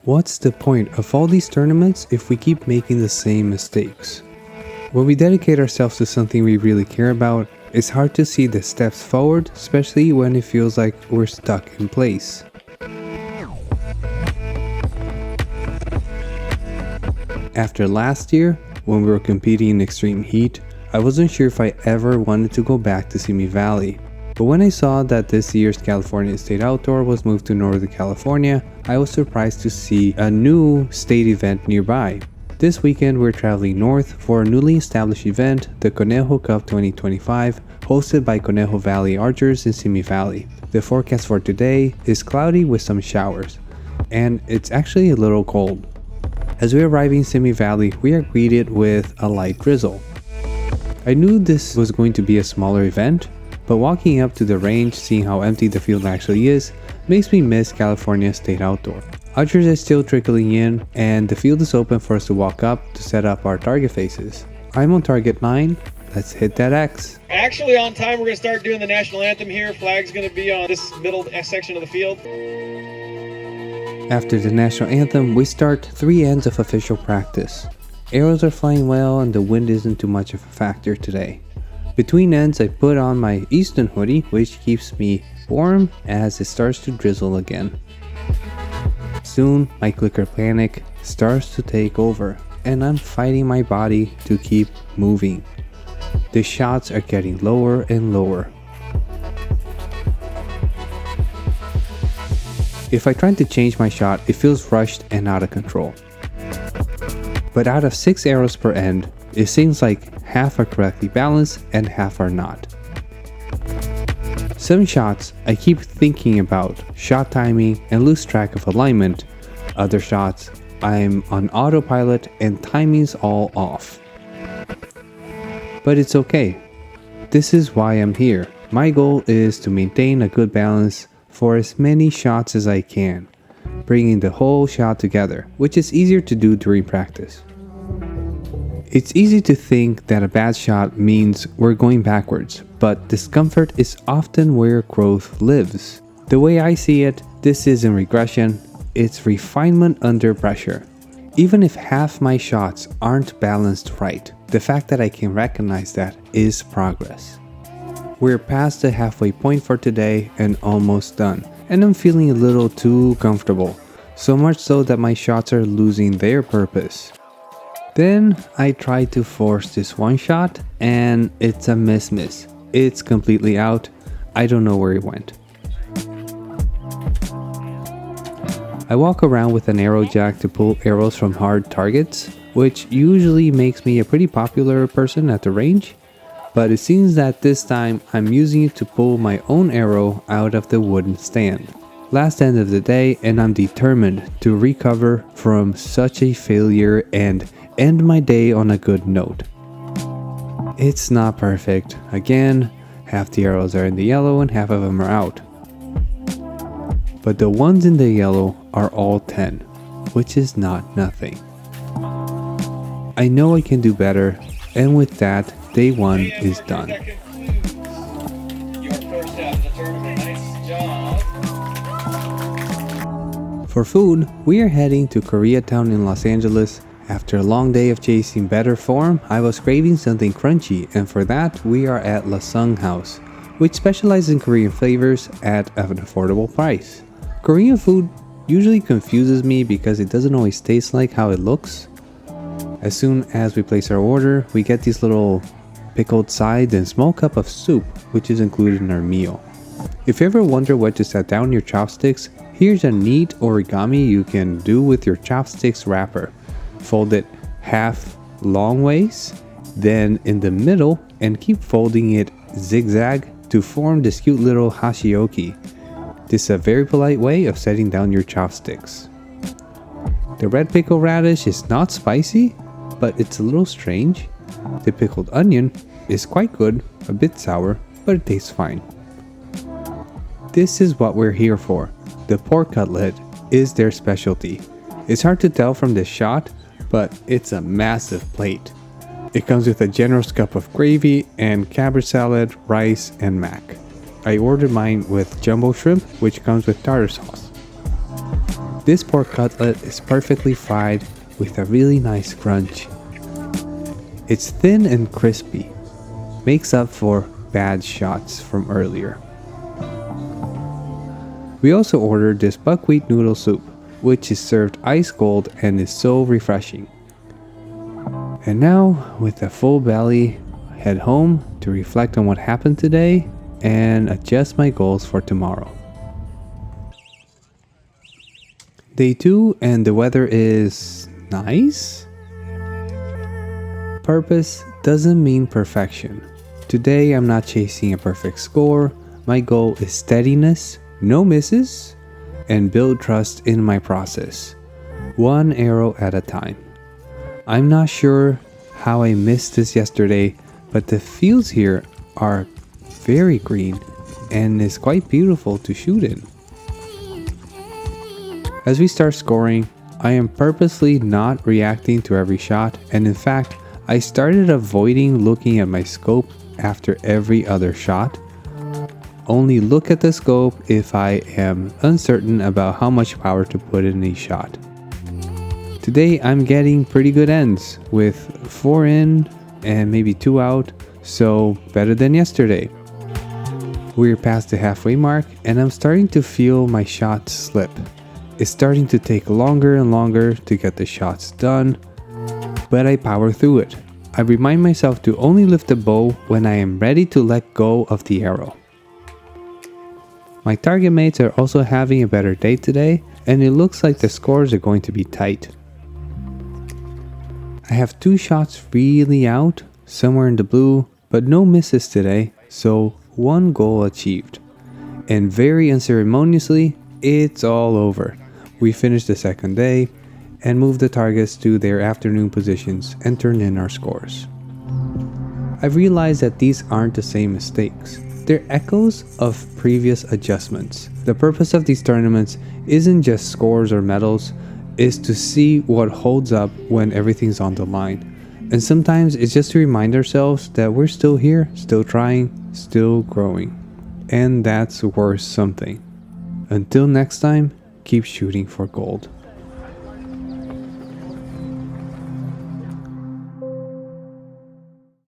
What's the point of all these tournaments if we keep making the same mistakes? When we dedicate ourselves to something we really care about, it's hard to see the steps forward, especially when it feels like we're stuck in place. After last year, when we were competing in extreme heat, I wasn't sure if I ever wanted to go back to Simi Valley. But when I saw that this year's California State Outdoor was moved to Northern California, I was surprised to see a new state event nearby. This weekend we're traveling north for a newly established event, the Conejo Cup 2025, hosted by Conejo Valley Archers in Simi Valley. The forecast for today is cloudy with some showers, and it's actually a little cold. As we arrive in Simi Valley, we are greeted with a light drizzle. I knew this was going to be a smaller event, but walking up to the range, seeing how empty the field actually is, makes me miss California State Outdoor. Archers are still trickling in, and the field is open for us to walk up to set up our target faces. I'm on target 9, let's hit that X. Actually on time, we're going to start doing the national anthem here. Flag's going to be on this middle section of the field. After the national anthem, we start 3 ends of official practice. Arrows are flying well and the wind isn't too much of a factor today. Between ends, I put on my Easton hoodie, which keeps me warm as it starts to drizzle again. Soon, my clicker panic starts to take over, and I'm fighting my body to keep moving. The shots are getting lower and lower. If I try to change my shot, it feels rushed and out of control. But out of 6 arrows per end, it seems like half are correctly balanced and half are not. Some shots I keep thinking about shot timing and lose track of alignment. Other shots I'm on autopilot and timing's all off. But it's okay. This is why I'm here. My goal is to maintain a good balance for as many shots as I can, bringing the whole shot together, which is easier to do during practice. It's easy to think that a bad shot means we're going backwards, but discomfort is often where growth lives. The way I see it, this isn't regression, it's refinement under pressure. Even if half my shots aren't balanced right, the fact that I can recognize that is progress. We're past the halfway point for today and almost done, and I'm feeling a little too comfortable, so much so that my shots are losing their purpose. Then I try to force this one shot and it's a miss. It's completely out. I don't know where it went. I walk around with an arrow jack to pull arrows from hard targets, which usually makes me a pretty popular person at the range, but it seems that this time I'm using it to pull my own arrow out of the wooden stand. Last end of the day, and I'm determined to recover from such a failure and end my day on a good note. It's not perfect. Again, half the arrows are in the yellow and half of them are out. But the ones in the yellow are all 10, which is not nothing. I know I can do better, and with that, day 1 is done. Your first half of the tournament. Nice job. For food, we are heading to Koreatown in Los Angeles. After a long day of chasing better form, I was craving something crunchy, and for that we are at Lasung House, which specializes in Korean flavors at an affordable price. Korean food usually confuses me because it doesn't always taste like how it looks. As soon as we place our order, we get these little pickled sides and small cup of soup, which is included in our meal. If you ever wonder what to set down your chopsticks, here's a neat origami you can do with your chopsticks wrapper. Fold it half long ways, then in the middle, and keep folding it zigzag to form this cute little hashioki. This is a very polite way of setting down your chopsticks. The red pickle radish is not spicy, but it's a little strange. The pickled onion is quite good, a bit sour, but it tastes fine. This is what we're here for. The pork cutlet is their specialty. It's hard to tell from this shot, but it's a massive plate. It comes with a generous cup of gravy and cabbage salad, rice, and mac. I ordered mine with jumbo shrimp, which comes with tartar sauce. This pork cutlet is perfectly fried with a really nice crunch. It's thin and crispy, makes up for bad shots from earlier. We also ordered this buckwheat noodle soup, which is served ice cold and is so refreshing. And now, with a full belly, I head home to reflect on what happened today and adjust my goals for tomorrow. Day 2 and the weather is nice. Purpose doesn't mean perfection. Today I'm not chasing a perfect score. My goal is steadiness, no misses, and build trust in my process. One arrow at a time. I'm not sure how I missed this yesterday, but the fields here are very green and it's quite beautiful to shoot in. As we start scoring, I am purposely not reacting to every shot, and in fact, I started avoiding looking at my scope after every other shot. Only look at the scope if I am uncertain about how much power to put in each shot. Today I'm getting pretty good ends with 4 in and maybe 2 out, so better than yesterday. We're past the halfway mark and I'm starting to feel my shots slip. It's starting to take longer and longer to get the shots done, but I power through it. I remind myself to only lift the bow when I am ready to let go of the arrow. My target mates are also having a better day today, and it looks like the scores are going to be tight. I have 2 shots really out, somewhere in the blue, but no misses today, so 1 goal achieved. And very unceremoniously, it's all over. We finished the second day and moved the targets to their afternoon positions and turned in our scores. I've realized that these aren't the same mistakes. They're echoes of previous adjustments. The purpose of these tournaments isn't just scores or medals, it's to see what holds up when everything's on the line. And sometimes it's just to remind ourselves that we're still here, still trying, still growing. And that's worth something. Until next time, keep shooting for gold.